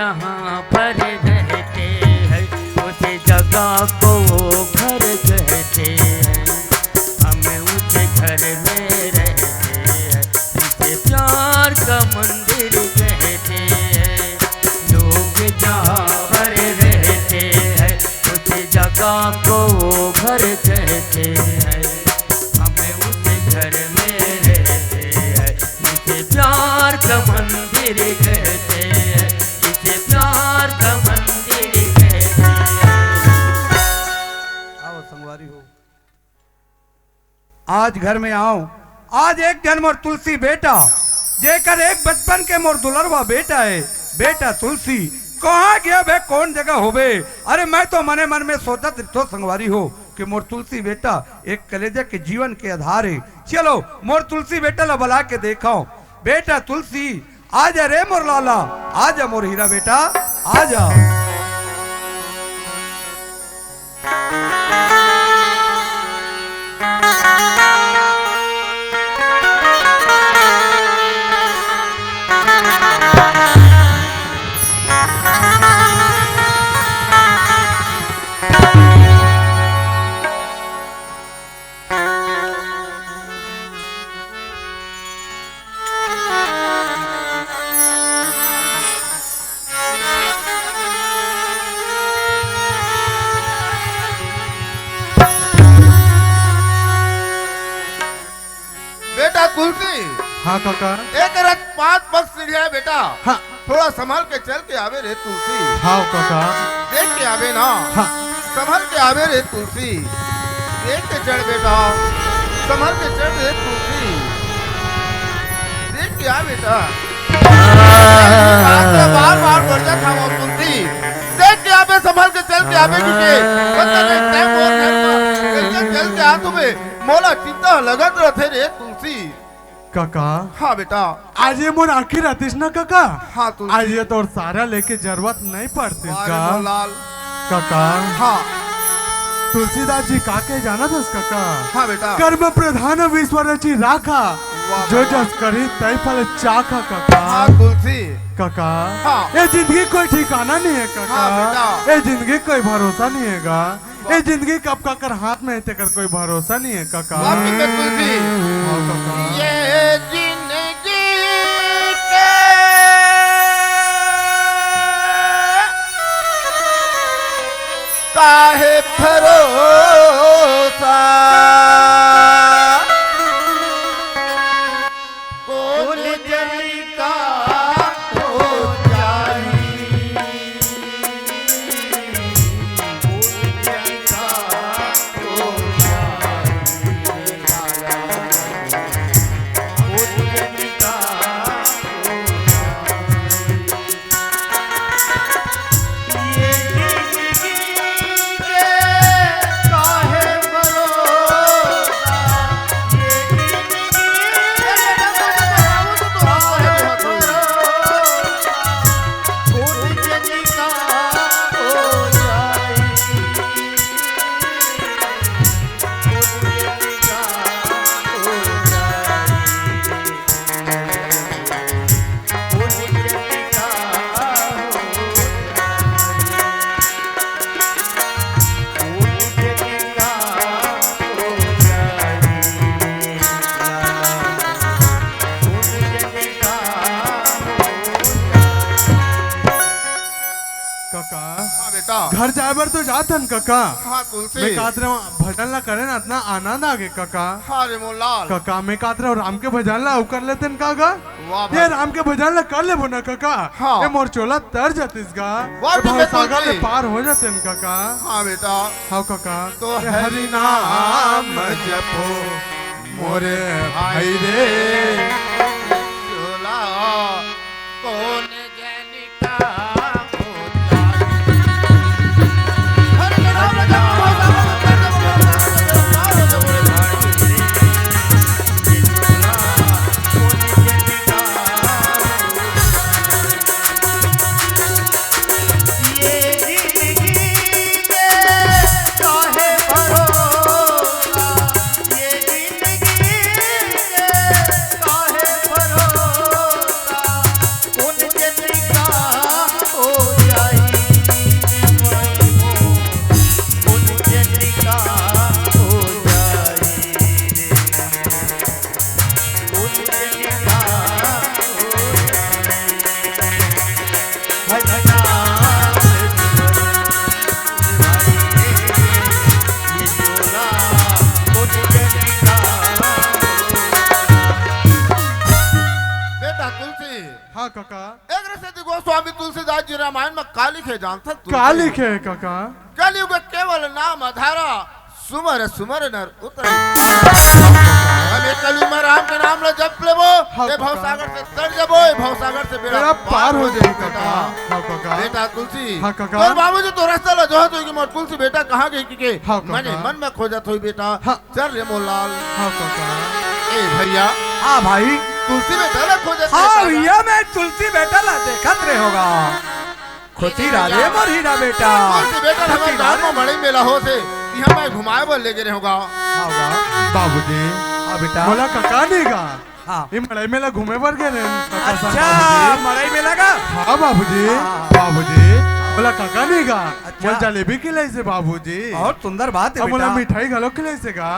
जहाँ पर रहते हैं उस जगह को वो घर कहते हैं। हमें उस घर में रहते हैं जिसे प्यार का मंदिर कहते हैं। लोग जहाँ पर रहते हैं उस जगह को वो घर कहते हैं। हमें उस घर में रहते हैं जिसे प्यार का मंदिर कहते हैं, जिसे प्यार का मंदिर कहते हैं। आओ संगवारी हो, आज घर में आओ। आज एक जन्म और तुलसी बेटा जेकर एक बचपन के मोर दुलरवा बेटा है। बेटा तुलसी कहाँ गया बे, कौन जगह होबे। अरे मैं तो मने मन में सोचत तो संगवारी हो कि मोर तुलसी बेटा एक कलेजा के जीवन के आधार है। चलो मोर तुलसी बेटा ला बुला के देखो। बेटा तुलसी आजा रे मोर लाला, आजा मोर हीरा बेटा, आजा। तुलसी। हाँ काका। एक रथ 5 पग सीढ़िया है बेटा। हाँ। थोड़ा संभल के चल के आवे रे तुलसी। हाँ काका। देख के आवे ना। हाँ। संभल के आवे रे तुलसी। देख के चढ़ बेटा, संभल के चढ़ रे तुलसी। देख के आ बेटा। बार बार बढ़ जा था वो तुलसी। देख के आवे, संभल के चल के आवे क्योंकि चल के आ तुम्हें मोला चिंता लगत रहते रे तुलसी। काका। हाँ बेटा। आज ये मोर आखिर आतिश ना काका। हाँ तुलसी। आज ये तो सारा लेके जरूरत नहीं पड़ती का लाल। काका। हाँ तुलसीदास जी काके जाना था काका। हाँ बेटा। कर्म प्रधान विश्व रची राखा, जो जस करी तय फल चाखा काका। हाँ तुलसी। काका। हाँ। ये जिंदगी कोई ठिकाना नहीं है काका। हाँ ये जिंदगी कोई भरोसा नहीं है। ये जिंदगी कब काकर हाथ में है कोई भरोसा नहीं है काका। तुलसी। हाँ काका। ये जिंदगी के काहे भरोसा, कौन जली का हो जाई, कौन जली का हो जाई, कौन जली का हो जाई। ये जिंदगी के काहे भरोसा, ये घर जाए बर तो जातन काका। हाँ तुलसी। मैं कातरा भजन ला करे ना इतना आनंद आगे काका। हाँ रे मोलाल। काका मैं कातरा राम के भजन ला कर लेते काका। वाह ये राम के भजन ला कर ले बोना काका। हाँ। ये मोर चोला तर जातिस गा। वाह ये बेटा सागर तुलसी। ले पार हो जाते काका। हाँ बेटा। हाँ काका। तो ये हरि नाम जपो मोरे भाई रे। चोला कौन जनी का रामायण में का लिखे जानता तू? का लिखे है काका? कलयुग केवल नाम आधारा, सुमर सुमर नर उतर। हमें कलयुग में राम के नाम ले जप लेबो, ए भवसागर से तर जबो, ए भवसागर से बेड़ा पार हो जाए काका। हाँ काका। बेटा तुलसी, हाँ काका। तोर बाबूजी तो रास्ता ला जो तो कि मोर तुलसी बेटा कहाँ गई कि के? हाँ काका। मैंने मन में खोजत हुई बेटा। हाँ। चल रे मोलाल। हाँ काका। ए भैया, हाँ भाई। तुलसी बेटा ला खोजत। हाँ भैया, मैं तुलसी बेटा ला देखत रहे होगा। खोती राधे मोर हीरा बेटा। तुलसी बेटा हमारे गांव में बड़ी मेला हो से, यहाँ मैं घुमाए बोल लेके रहोगा। बाबूजी। हाँ बेटा। बोला काका नहीं गा। हाँ। ये मड़ई मेला घूमे पर गए अच्छा, मड़ई में लगा। हाँ बाबूजी। हाँ। बाबूजी बोला काका नहीं गा। अच्छा। बोल जलेबी खिलाई से बाबूजी। बहुत सुंदर बात है अब बोला बेटा। मिठाई घलो खिलाई से गा।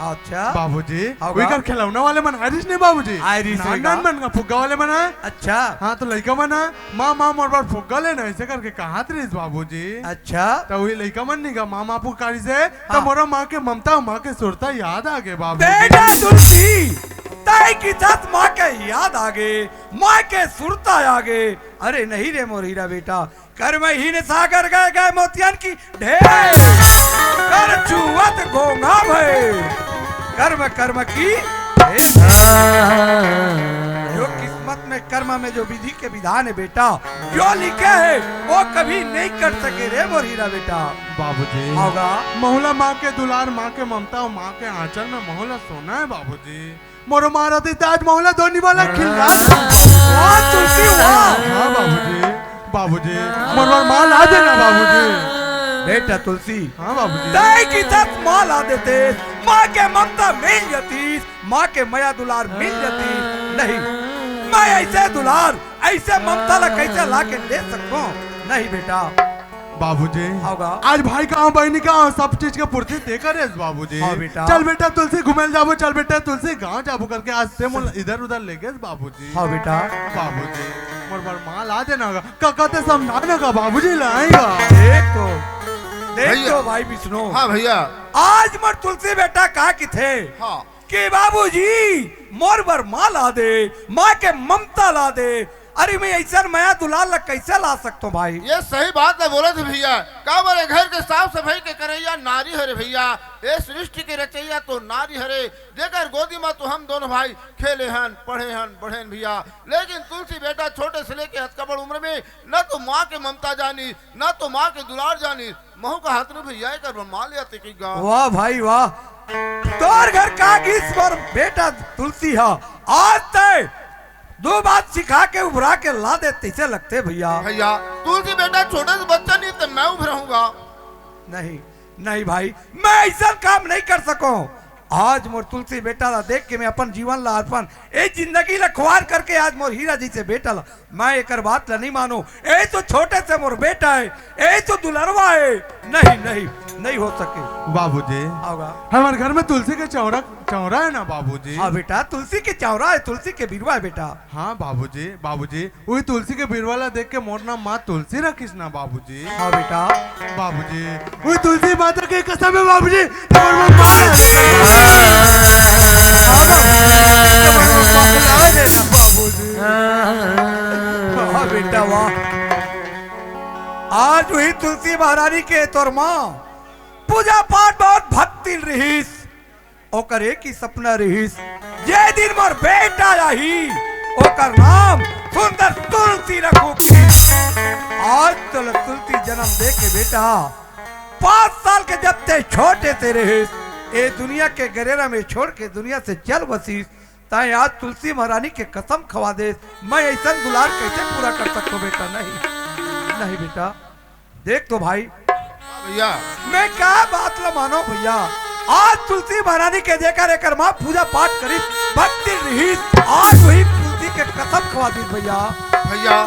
अच्छा बाबूजी हाँ वही गा। कर खिलौना वाले मन आयरिश नहीं बाबूजी। आयरिश है नान गा। मन का फुग्गा वाले मन है। अच्छा हाँ तो लड़का मन है माँ माँ मोर बार फुग्गा लेना ऐसे करके कहा थे बाबूजी। अच्छा। तो वही लड़का मन नहीं गा माँ माँ पुकारी से तो हाँ। मोरा माँ के ममता माँ के सुरता याद आ गए बाबूजी। बेटा तुलसी, ताई की साथ माँ के याद आगे, माँ के सुरता आगे। अरे नहीं रे मोर हीरा बेटा, कर में ही ने सागर गए गए मोतियन की ढेर, कर चुवत गोंगा भय, कर्म की जो किस्मत में कर्म में जो विधि के विधान है बेटा, जो लिखे है वो कभी नहीं कर सके रे मोर हीरा बेटा। बाबूजी होगा मोहला माँ के दुलार माँ के ममता और माँ के आंचल में मोहला सोना है बाबूजी। मोरो मारा थी ताज मोहला धोनी वाला खिला। वाह तुलसी वाह। हाँ बाबूजी। बाबूजी मोर माल आ देना बाबूजी। बेटा तुलसी, हाँ बाबूजी। ताई की साथ माँ ला देते, माँ के ममता मिल जाती, माँ के माया दुलार मिल जाती। नहीं, मैं ऐसे दुलार ऐसे ममता ला कैसे ला के दे सकूं? नहीं बेटा। बाबूजी होगा। आज भाई का बहनी का सब चीज के पूर्ति देकर है बाबूजी। हाँ बेटा। चल बेटा तुलसी घुमेल जाबो, चल बेटा तुलसी गांव जाबो करके आज से मोल इधर उधर ले गए बाबूजी। हाँ बेटा। बाबूजी मोर बार माल आ देना काका ते समझाना का बाबूजी लाएगा। देख तो भाई विष्णु। हाँ भैया। आज मोर तुलसी बेटा कहा कि थे हाँ। कि बाबूजी मोर बर माँ ला दे, माँ के ममता ला दे। अरे मैं ऐसा माया दुलार ला कैसे ला सकता हूँ भाई? ये सही बात है बोले थे भैया। का बोले घर के साफ सफाई के करैया नारी हरे भैया, ये सृष्टि के रचैया तो नारी हरे। जेकर गोदी में तो हम दोनों भाई खेले हन, पढ़े हन, बढ़े भैया। लेकिन तुलसी बेटा छोटे से लेके हथकबड़ उम्र में न तो माँ के ममता जानी, न तो माँ के दुलार जानी। महू का हाथ में भैया कर माँ लिया की गा। वाह भाई वाह, तोर घर का गीस पर बेटा तुलसी है। आज तय दो बात सिखा के उभरा के ला दे तैसे लगते भैया। भैया तुलसी बेटा छोटे से बच्चा नहीं तो मैं उभराऊंगा। नहीं नहीं भाई, मैं ऐसा काम नहीं कर सकूं। आज मोर तुलसी बेटा ला देख के मैं अपन जीवन ला अर्पण ए जिंदगी ला खुआर करके आज मोर हीरा जी से बेटा ला मैं एक बात ला नहीं मानो। ए तो छोटे से मोर बेटा है, ए तो दुलरवा है। नहीं नहीं नहीं हो सके बाबूजी। होगा। हमारे घर में तुलसी के चौरा है ना बाबूजी। हाँ बेटा, तुलसी के चौरा है, तुलसी के बिरवा है बेटा। हाँ बाबूजी। बाबूजी वही तुलसी के बिरवाला देख के मोर नाम माँ तुलसी रखीस ना बाबूजी। हाँ बेटा। बाबूजी वही तुलसी माता के कसम है बाबूजी। वाह बेटा वाह। आज वही तुलसी महारानी के तोर माँ पूजा पाठ बहुत भक्ति रहीस, ओकर एक ही सपना रहीस जे दिन मोर बेटा आही ओकर नाम सुंदर तुलसी रखू। आज तो तुलसी जन्म दे के बेटा 5 साल के जब ते छोटे से रहीस, ए दुनिया के गरेरा में छोड़ के दुनिया से चल बसीस, ताई आज तुलसी महारानी के कसम खवा दे मैं ऐसा दुलार कैसे पूरा कर सकता हूँ बेटा? नहीं नहीं बेटा। देख तो भाई भैया मैं क्या बात ला मानो भैया। आज तुलसी महारानी के देकर एक माँ पूजा पाठ करी भक्ति रही, आज वही तुलसी के कसम खवा दी भैया। भैया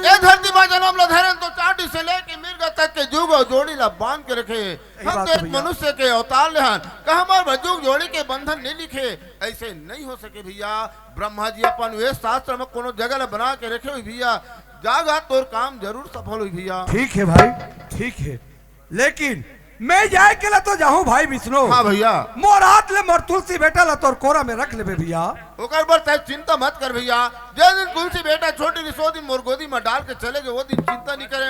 ये धरती माँ जन्म ला धरन तो चाटी से लेके मिर्गा तक के जुग और जोड़ी ला बांध के रखे। हम तो एक मनुष्य के अवतार ले हन, का हमारे जुग जोड़ी के बंधन नहीं लिखे। ऐसे नहीं हो सके भैया। ब्रह्मा जी अपन वे शास्त्र में कोनो जगह ला बना के रखे हुई भैया। जागा तोर काम जरूर सफल हुई भैया। ठीक है भाई ठीक है, लेकिन मैं जाए के ला तो जाऊं भाई विष्णु। हाँ भैया। मोर हाथ ले मोर तुलसी बेटा ला तोर कोरा में रख लेबे भैया। ओकर पर तय चिंता मत कर भैया। जिस दिन तुलसी बेटा छोटी सो दिन मोर गोदी में डाल के चले गए वो दिन चिंता नहीं करे।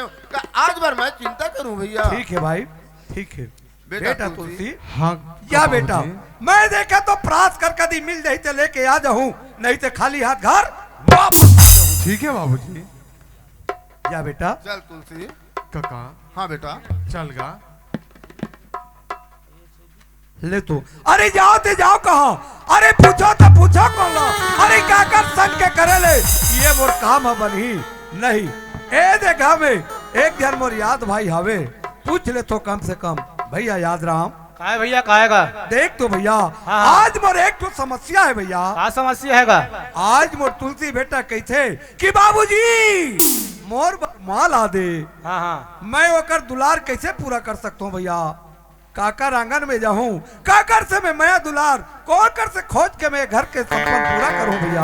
आज बार मैं चिंता करूं भैया। ठीक है भाई ठीक है। बेटा तुलसी हाँ या बेटा मैं देखा तो प्रास कर कदी मिल जाई तो लेके आ जाऊं, नहीं तो खाली हाथ घर वापस। ठीक है बाबूजी। या बेटा चल तुलसी। काका हाँ बेटा चल गा। ले तू। अरे जाओ ते जाओ कहाँ? अरे पूछो तो पूछो कौन ला? अरे क्या कर संग के करे ले? ये मोर काम है बनी नहीं। ए देखा में एक जन मोर याद भाई हवे, पूछ ले तो कम से कम भैया याद राम। काहे भैया काहेगा? देख तो भैया हाँ। आज मोर एक तो समस्या है भैया। का समस्या हैगा? आज मोर तुलसी बेटा कैसे कि बाबूजी मोर माल आ दे। हाँ हाँ मैं ओकर दुलार कैसे पूरा कर सकता हूँ भैया? काकर आंगन में जाऊं, काकर से मैं माया दुलार कौन कर से खोज के मैं घर के सपन पूरा करूं भैया।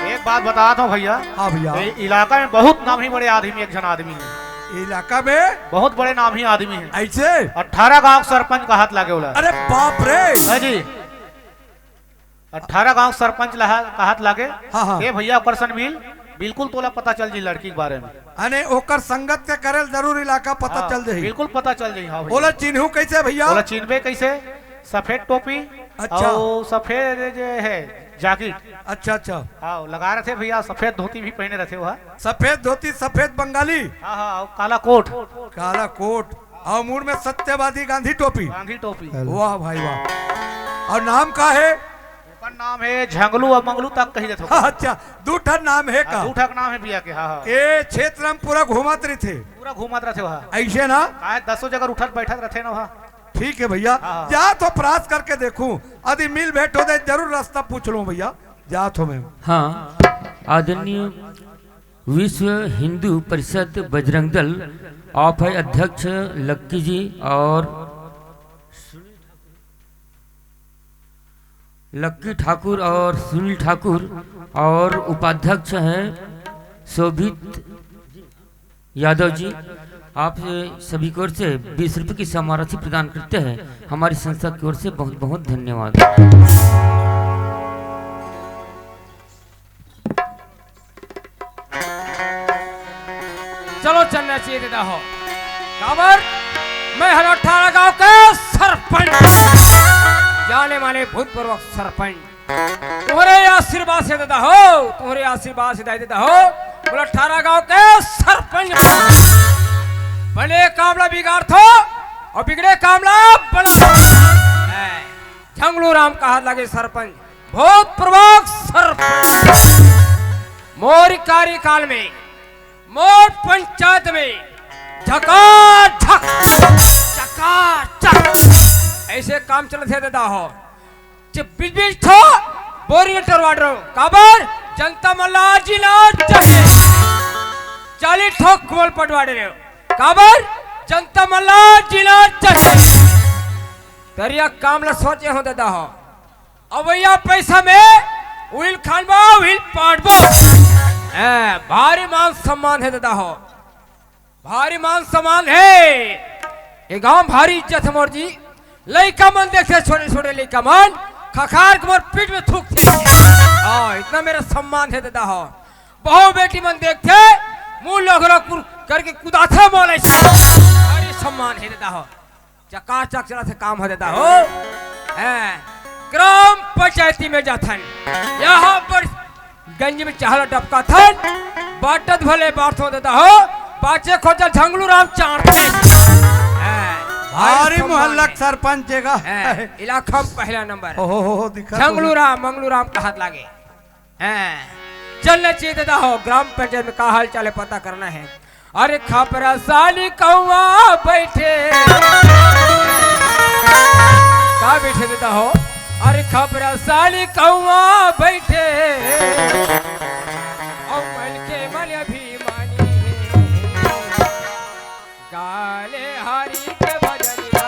एक बात बताता हूँ भैया। हाँ भैया। ये इलाका में बहुत नामी बड़े आदमी एक जन आदमी है। इलाका में बहुत बड़े नामी आदमी है। ऐसे 18 गांव सरपंच का हाथ लागे बोला। अरे बाप रे। हाँ जी 18 गांव सरपंच का हाथ लागे। हाँ हाँ। ये भैया पर्सन बिल्कुल तोला पता चल जी लड़की के बारे में। अने ओकर संगत के करेल जरूर इलाका पता हाँ, चल जाई। बिल्कुल पता चल जाई। हाँ बोला चिन्हू कैसे भैया? बोला चिन्हबे कैसे? सफेद टोपी अच्छा। और सफेद जो है जैकेट। अच्छा अच्छा। हाँ लगा रहे थे भैया। सफेद धोती भी पहने रहते वहाँ। सफेद धोती सफेद बंगाली। हाँ हाँ और काला कोट। काला कोट और मुंह में सत्यवादी गांधी टोपी। गांधी टोपी। वाह भाई वाह। और नाम का है? ओकर नाम है झंगलू और मंगलू तक कही देते हो। अच्छा दूठा नाम है का? दूठा का नाम है भैया के। हाँ हाँ ये क्षेत्र में पूरा घुमात रहे थे पूरा घूमत रहते वहाँ। ऐसे ना? काहे 10 जगह उठत बैठत रहते ना वहाँ। ठीक है भैया। हाँ। जा तो प्रास करके देखूं, यदि मिल भेंट हो जाए जरूर रास्ता पूछ लूं भैया। जा तो मैं। हाँ आदरणीय विश्व हिंदू परिषद बजरंग दल आप है अध्यक्ष लक्की जी और लक्की ठाकुर और सुनील ठाकुर और उपाध्यक्ष हैं शोभित यादव जी। आप सभी की ओर से 20 रुपये की समाराधि प्रदान करते हैं। हमारी संस्था की ओर से बहुत बहुत धन्यवाद। चलो चलना चाहिए देता हो काबर। मैं हर 18 गांव के सरपंच, जाने माने भूतपूर्व सरपंच। तुम्हारे आशीर्वाद से देता हो, तुम्हारे आशीर्वाद से देता हो। बोला 18 गांव के सरपंच बने कामला बिगाड़ थो और बिगड़े कामला बना। झंगलू राम का हाथ लगे सरपंच, भूतपूर्व सरपंच। मोर कार्यकाल में मोर पंचायत में झकाझक चकाचक ऐसे काम चलते देता हो। बीच बीच थो बोरी टरवाडरो काबर जनता मल्ला जिला चाहिए 40 ठोक कुमल पटवाड़े रे काबर जनता मल्ला जिला चाहिए। दरिया काम ला सोचे हो देता हो। अब भैया पैसा में उइल खानबा उइल पाटबो। भारी मान सम्मान है दादा हो, भारी मान सम्मान है। ये गांव भारी इज्जत है मोर जी। लड़का मन देखे छोटे छोटे लड़का मन खखार के मोर पीठ में थूकते। इतना मेरा सम्मान है दादा हो। बहु बेटी मन देखते मुंह लगरा करके कुदाथे मोले। भारी सम्मान है दादा हो। चकाचक चला से काम है दादा हो। ग्राम पंचायती में जाथन यहाँ पर गंज में चाहला डबका था बाटत भले बार्थो देता हो। बाचे खोजा झंगलू राम चाणते। भारी मोहल्ला सरपंच जगह इलाका में पहला नंबर हो दिखा झंगलू राम मंगलू राम का हाथ लागे। चलने चाहिए देता हो। ग्राम पंचायत में का हाल चाल पता करना है। अरे खापरा साली कौआ बैठे का बैठे देता हो। अरे खबरा साली कौआ बैठे और मन के मन अभिमानी गाले हरी के बजरिया।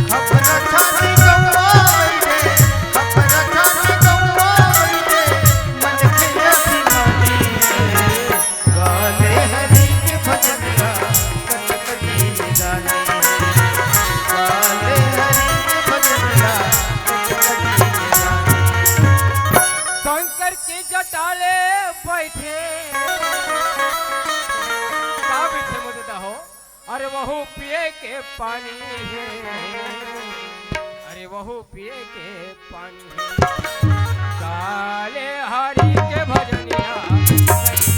खपरा छाती गौआ बैठे, खपरा छाती गौआ अरे वहू पिए के पानी है, अरे वहू पिए के पानी है, काले हरि के भजनिया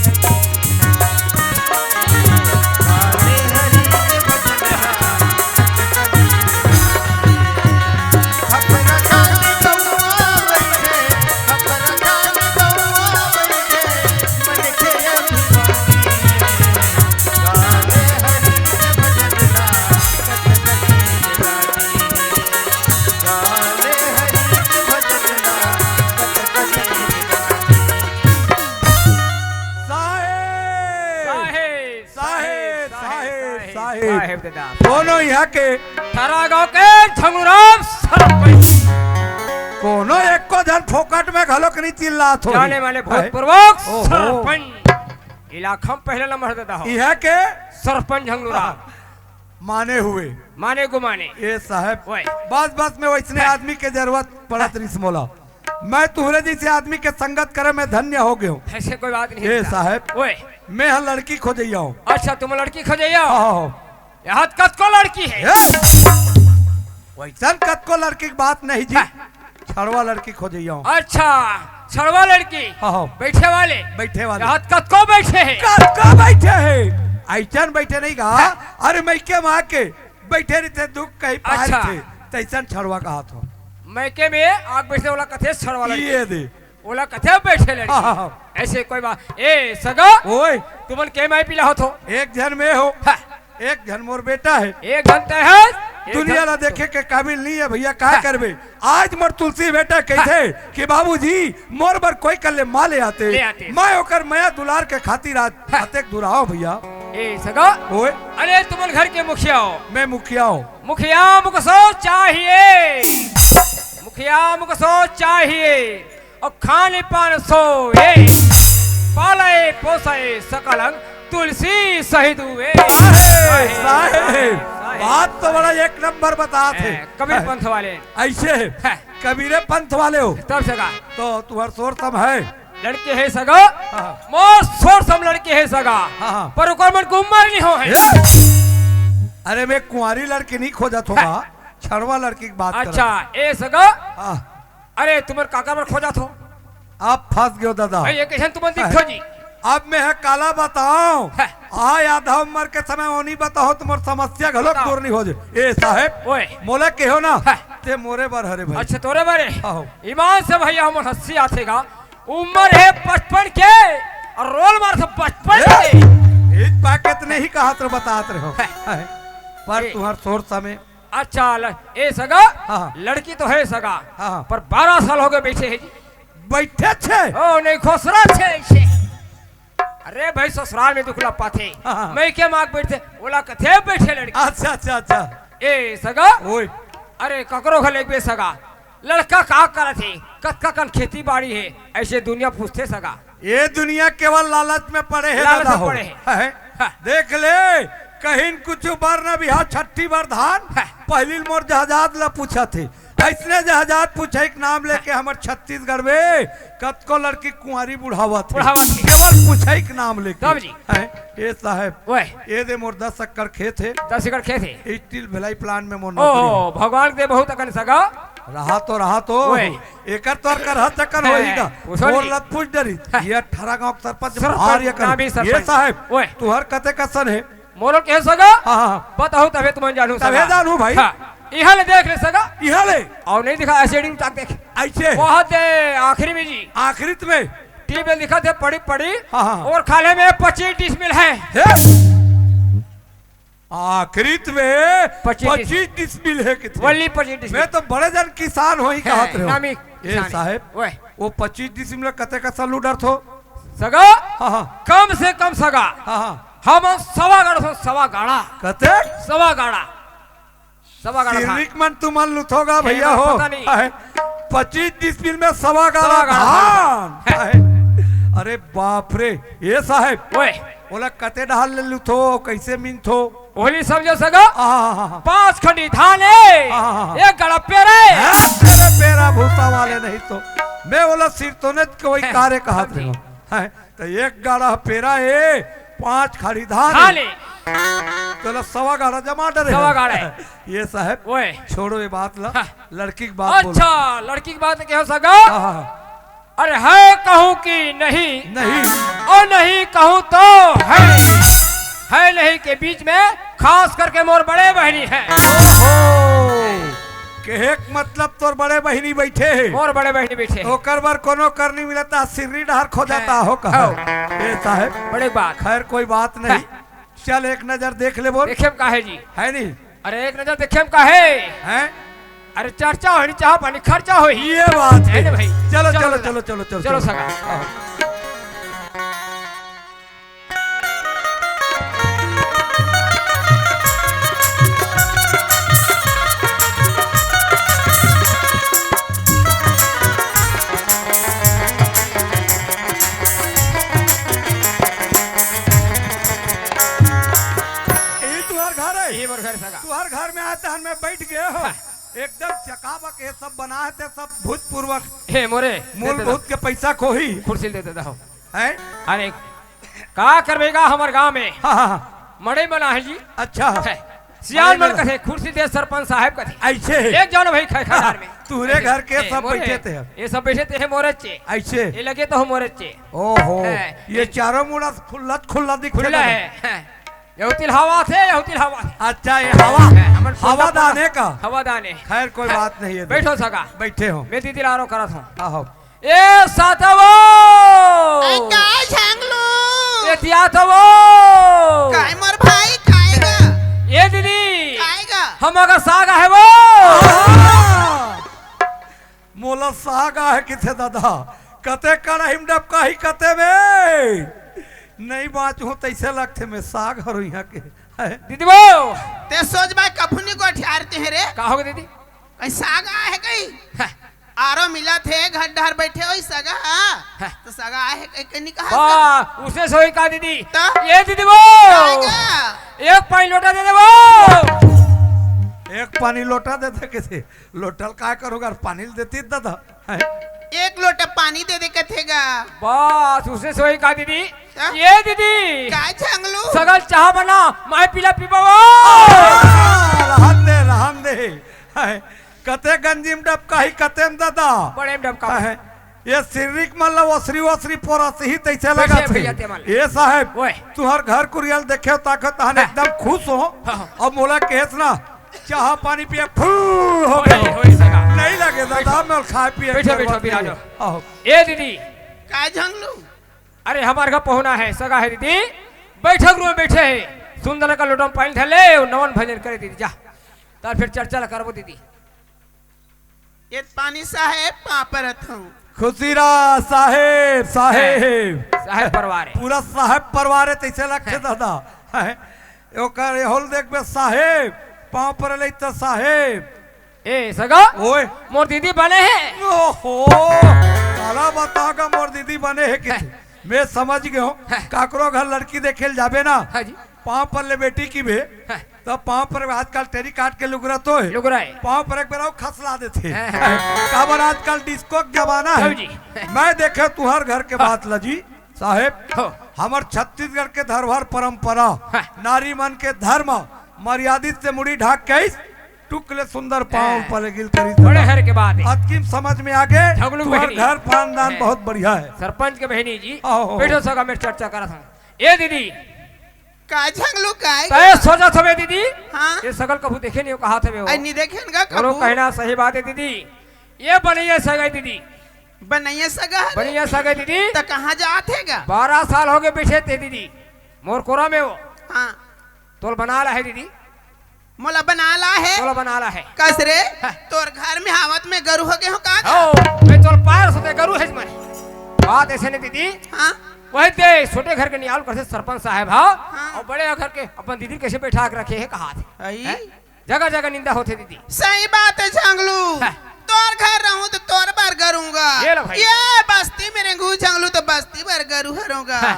साहेब दादा दोनों यहाँ के थारा गांव के झंगुराम सरपंच कोनो एक को धन फोकट में घलोक नहीं चिल्ला थो जाने वाले भूतपूर्वक सरपंच इलाका में पहले नंबर देता हो यहाँ के सरपंच झंगुराम माने हुए माने गुमाने ये साहब ओए बस बस में वैसने आदमी के जरूरत पड़त रिस मोला मैं तुहरे जैसे आदमी के संगत करे में धन्य हो गया हूँ ऐसे कोई बात नहीं ये साहब ओए मैं यहाँ लड़की खोजैया हूँ अच्छा तुम लड़की खोजैया हाँ यहाँ कत को लड़की है वैसन कत को लड़की की बात नहीं जी छड़वा लड़की खोजैया हूँ अच्छा छड़वा लड़की हाँ बैठे वाले बैठे वाले यहाँ कत को बैठे है का बैठे है ऐसन बैठे नहीं कहा अरे मैं के माँ के बैठे नहीं थे दुख कहीं पार अच्छा। थे तैसन छड़वा कहा था मैके में आग बैठे वाला कथे छड़वा लड़की ये दे ओला कथे बैठे हाँ, लड़की हाँ। ऐसे कोई बात ए सगा ओए तुमन के माई पिला हो तो एक जन में हो हाँ, एक जन मोर बेटा है एक घंटे है एक दुनिया ला घंटे- देखे के काबिल नहीं है भैया क्या करबे आज मोर तुलसी बेटा कहते कि बाबूजी मोर बर कोई कल्ले माँ ले ले आते आते। मैं ओकर मया दुलार के खातिर आज अतेक दुराओ भैया ए सगा ओए अरे तुमन घर के मुखिया हो मैं मुखिया हूँ मुखिया मुकसो चाहिए मुखिया मुकसो चाहिए और खाने पान सो ये पाले पोसे सकलंग तुलसी शहीद हुए साहेब बात तो बड़ा एक नंबर बता थे कबीर पंथ वाले ऐसे है। कबीरे पंथ वाले हो तब सगा तो तुहर शोर सम है लड़के है सगा हाँ। मोर सोर सम लड़के है सगा हाँ। पर ओकर मन को उम्र नहीं हो है अरे मैं कुंवारी लड़की नहीं खोजत होगा छड़वा लड़की की बात अच्छा ए सगा हाँ अरे तुम्हारे काका पर खोजा थो आप फंस गयो दादा भाई ये कैसे तुम दिखो जी अब मैं है काला बताओ है। आ आधा उम्र के समय ओनी बताओ तुम्हारी समस्या घलो बताओ। दूर नहीं हो जाए ए साहेब ओए मोले के हो ना है। ते मोरे बर हरे भाई अच्छा तोरे बारे आहो। ईमान से भैया हम हंसी आतेगा उम्र है 55 के और रोल मार से 55 के एक पैकेट नहीं कहा तो बताते रहो है। है। पर ए। तुम्हार शोर समय अच्छा ए सगा हाँ। लड़की तो है सगा हाँ। पर 12 साल हो गए बैठे है जी बैठे छे ओ नहीं खोसरा छे ऐसे अरे भाई ससुराल में दुखला पाथे हाँ। मैं क्या मांग बैठे बोला कथे बैठे लड़की अच्छा अच्छा अच्छा ए सगा ओए अरे ककरो घर एक सगा लड़का का करत है कतका कन खेती बाड़ी है ऐसे दुनिया पूछते सगा ये दुनिया केवल लालच में पड़े है लालच दादा में हो। पड़े है। हाँ। देख ले कहीं कुछ बार न बिहार छठी बार धान हाँ। पहली मोर जहाजात ला पूछा थे ऐसने जहाजात पूछे एक नाम लेके हमर छत्तीसगढ़ में कतको लड़की कुंवारी बुढ़ावा थे बुढ़ावा थे। केवल पूछे एक नाम लेके तब जी। है ये साहब ओए ये दे मोर 10 एकड़ खेत है 10 एकड़ खेत है स्टील भिलाई प्लांट में मोर ओ नौकरी भगवान के बहुत अकन सगा है। रहा तो ओए। एकर तोर कर हत चक्कर है, होई का पूछो और नहीं। लत पूछ डरी है। ये 18 गांव के सरपंच सरपंच, बाहर ये ना भी कर ये सरपंच। साहब ओए। तुहर कते कसन है मोरो के सगा हाँ हाँ बताओ तबे तुम जानू तबे जानू भाई। यहाँ ले देख ले सगा यहाँ ले और नहीं दिखा एसिडिंग तक देख ऐसे बहुत आखिरी में जी आखिरी में टीवी लिखा थे पड़ी पड़ी हाँ, हाँ। और खाले में 25 डिसमिल है आखिरी में 25 25 डिसमिल है कितने वली 25 डिसमिल मैं तो बड़े जन किसान हो ही कहत रहे नामी ये किसान है। साहब ओए वो 25 डिसमिल कते का सलू डर थो सगा हाँ हाँ कम से कम सगा हाँ हाँ हम सवा गाड़ा सवा गाड़ा कते सवा गाड़ा था। सिरविक मन तू मन लुथोगा भैया हो पता नहीं। है 25 डिसमिल में सवा गाड़ा सवा गाड़ा धान है। अरे बाप रे ये साहब ओए बोला कते डाल ले लुथो कैसे मिन थो ओली समझो सगा हाँ 5 खंडी धान है हाँ। एक गड़ा पेरे तेरे पेरा भूसा वाले नहीं तो मैं बोला सिर तो ने कोई है, कार्य कहा थे समझी। है तो एक गाड़ा पेरा है 5 खाड़ी धान धान है। है तो सवा गाड़ा जमा डरे सवा गाड़ा है। ये साहब ओए छोड़ो ये बात ला हाँ। लड़की की बात बोलो। अच्छा लड़की की बात क्या हो सका? हाँ, हाँ, अरे है कहूँ कि नहीं नहीं और नहीं कहूँ तो है नहीं के बीच में खास करके मोर बड़े बहनी है। के एक मतलब तोर बड़े बहिनी बैठे है मोर बड़े बहनी बैठे हैं। ओकर बार कोनो कर नहीं मिलता सिर्री डहर खो जाता हो कहा ये साहब बड़े बात खैर कोई बात नहीं चल एक नजर देख ले बोल देखे का है जी। है नहीं अरे एक नजर देखे का है। हैं अरे चर्चा होनी चाह पानी खर्चा हो ये बात है ना भाई। चलो चलो, चलो चलो, चलो चलो चलो सगा। ये तुम्हार घर है ये मोर घर सगा। तुम्हार घर में आता मैं बैठ गए हो एकदम चकाबक ये सब बनाए थे सब भूतपूर्वक हे मोरे मूलभूत के पैसा खोही कुर्सी दे देता हूँ। है अरे का करवेगा हमार गांव में हाँ हाँ मड़े बना है जी। अच्छा है। सियाल मन कथे कुर्सी दे सरपंच साहब कथे ऐसे एक जानो भाई खैखार में तुहरे घर के हे, सब मोरे, बैठे थे ये सब बैठे थे मोरच्चे ऐसे ये लगे तो मोरच्चे ओहो है। ये चारों मुड़ा खुल्ला खुल्ला दिख खुला है। यहुतिल हवा थे यहुतिल हवा थे। अच्छा ये हवा हमर हवा दाने का हवा दाने खैर कोई बात नहीं है बैठो सका बैठे हो मैं दीदी लारो करत हूँ। आहो ए सातवो काय झांगलू ए तियातवो काय मोर भाई खाएगा ये दीदी खाएगा हम अगर सागा है वो मोला सागा है किथे दादा कते कड़ाहिम डबका ही कते में नहीं बाँचू तैसे लगते में साग हरो यहाँ के है। दीदी वो ते सोच भाई कफुनी को ठहरते हैं रे का होगा दीदी? कहीं सागा है कहीं आरो मिला थे घर डहर बैठे हो सगा तो सगा है कहीं कहा वाह उसे सोई का दीदी तो? ये दीदी वो खाएगा एक पानी लोटा दे दे वो एक पानी लोटा देते किसे लोटल का करोगा पानी देती दादा है। एक लोटा पानी दे दे कथेगा बस उसे सोई का दीदी क्या? ये दीदी काय झांगलू सगल चाह बना मैं पीला पीबा रहन दे है। कते गंजीम डबका ही कते में दादा बड़े में डबका है। ये सिर्रिक मतलब वसरी वसरी पोरा से ही तैसे लगा वैसे भैया ते मान। ये साहब ओए। तुहर घर कुरियल देखे ताकत तहन एकदम खुश हो अब मोला केस ना चाह पानी पिए फूल हो गए होई सगा नहीं लगे दादा मैं खाए पिए बैठो, बैठो, बिराज। आओ ये दीदी काय झांगलू अरे हमारे घर पहुना है सगा है दीदी बैठक रूम में बैठे है सुंदर का लोटा में पानी ढले नवन भजन करे दीदी जा तार फिर चर्चा करबो दीदी। ये पानी साहेब पापरत हूँ खुशीरा साहेब साहेब साहेब परिवार है पूरा साहेब परिवार है तैसे लगते दादा है। ओकर होल देख बे साहेब पाँव पर ले तो साहेब ए सगा ओए मोर दीदी बने हैं ओहो काला बतागा मोर दीदी बने है कि मैं समझ गया हूँ काकरो घर लड़की देखे जाबे ना हाँ जी पाँव पर ले बेटी की भी हाँ। तो पाँव पर आजकल टेरी काट के लुगरा तो है लुग रहा है पाँव पर एक बार खसला देते हाँ। काबर आजकल डिस्को का जमाना है हाँ जी। मैं देखे तुहर घर के बात लजी साहेब हो। हमार छत्तीसगढ़ के धरोहर परंपरा हाँ। नारी मन के धर्म मर्यादित से मुड़ी ढाक के टुकले सुंदर पाँव पर गिल करी बड़े हर के बाद है अतकिम समझ में आ गए झगलू तुम्हार बहनी। घर खानदान है। बहुत बढ़िया है सरपंच के बहनी जी आओ। बैठो सगा मैं चर्चा करा था ए दीदी काय झांगलू काय तय सोचा समय दीदी हाँ ये सगल कभू देखे नहीं कहा थे वो नहीं देखेगा करो कबू कहना सही बात है दीदी ये बढ़िया सगाई दीदी बनाइए सगा बढ़िया सगाई दीदी तो कहाँ जातेगा 12 साल हो गए बैठे थे दीदी मोर कोरा में वो हाँ तोल बना ला है दीदी मोला बना ला है तोल बना ला है कस रे तोर घर में हावत में गरु हो गए हो का ओ मैं तोल पार सोते करू है इसमें बात ऐसे नहीं दीदी हाँ वही दे छोटे घर के नियाल कर से सरपंच साहब हाँ हाँ। और बड़े घर के अपन दीदी कैसे बैठा के रखे है कहा थे आई हैं? जगह जगह निंदा होते दीदी सही बात है झांगलू हाँ। तोर घर रहूं तो तोर बार करूंगा ये लो भाई। ये बस्ती में रहूं झांगलू तो बस्ती भर गरु हरूंगा हाँ।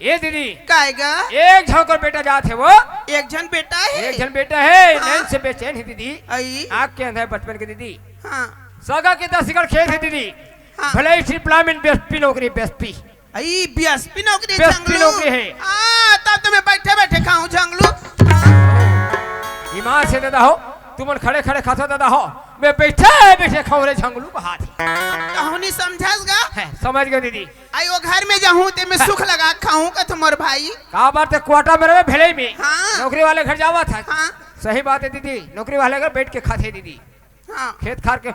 ये दीदी काएगा एक झोंकर बेटा जात है वो एक जन बेटा है एक जन बेटा है हाँ। नैन से बेचैन है दीदी आई आग के अंदर बचपन के दीदी हाँ सगा के 10 एकड़ खेत है दीदी हाँ। भले ही प्लामिन बेस्पी नौकरी बेस्पी आई बीएसपी नौकरी बीएसपी झांगलू नौकरी है। हाँ तब तो मैं बैठे बैठे खाऊं झांगलू ईमान से दादा हो तुमन खड़े खड़े खातो दादा हो मैं बैठे बैठे खाऊं रे झंगलू का हाथ कहूनी समझस गा है समझ गए दीदी आई वो घर में जाऊं ते मैं सुख लगा खाऊं का तुम्हार भाई का बात है क्वार्टर में रहे भेले में हाँ। नौकरी वाले घर जावा था हाँ सही बात है दीदी नौकरी वाले घर बैठ के खाते दीदी हाँ खेत खार के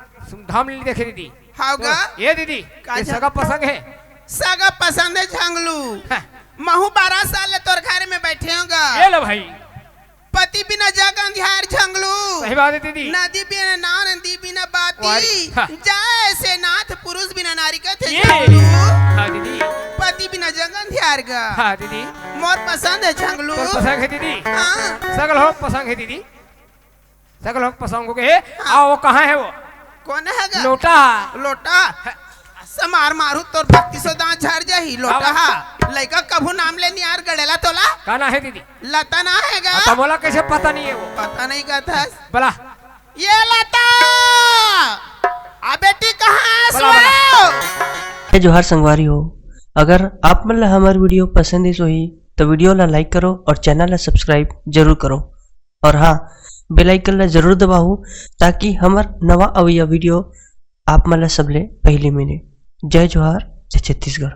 धाम ले देखे दीदी हाउगा तो ये दीदी ये सगा पसंद है सगा पसंद है झंगलू हाँ। महू 12 साल ले तोर घर में बैठे होगा ये लो भाई पति बिना जग अंधियार झंगलू सही बात है दीदी नदी बिना नाव नदी बिना बाती वारी, हाँ। जाए से नाथ पुरुष बिना नारी का थे ये झंगलू हाँ दीदी पति बिना जग अंधियार गा हाँ दीदी मोर पसंद है झंगलू तो पसंद है दीदी हाँ सगल हो पसंद है दीदी सगल हो पसंद हो गए आओ वो कहाँ है वो कौन है गा लोटा लोटा समार मारू तोर भक्ति सो दांत झड़ जाही लोटा हा लइका कभू नाम लेनी यार गड़ेला तोला कहना है दीदी लता ना हैगा तमोला कैसे पता नहीं है वो पता नहीं का था बला ये लता आ बेटी कहाँ बोला, सो जोहार संगवारी हो अगर आप मन ला हमार वीडियो पसंद ही सोही तो वीडियो ला लाइक करो और चैनल ला सब्सक्राइब जरूर करो और हाँ बेल आइकन ला जरूर दबाओ ताकि हमार नवा अवैया वीडियो आप मन ला सबले पहले मिले। जय जोहार जय छत्तीसगढ़।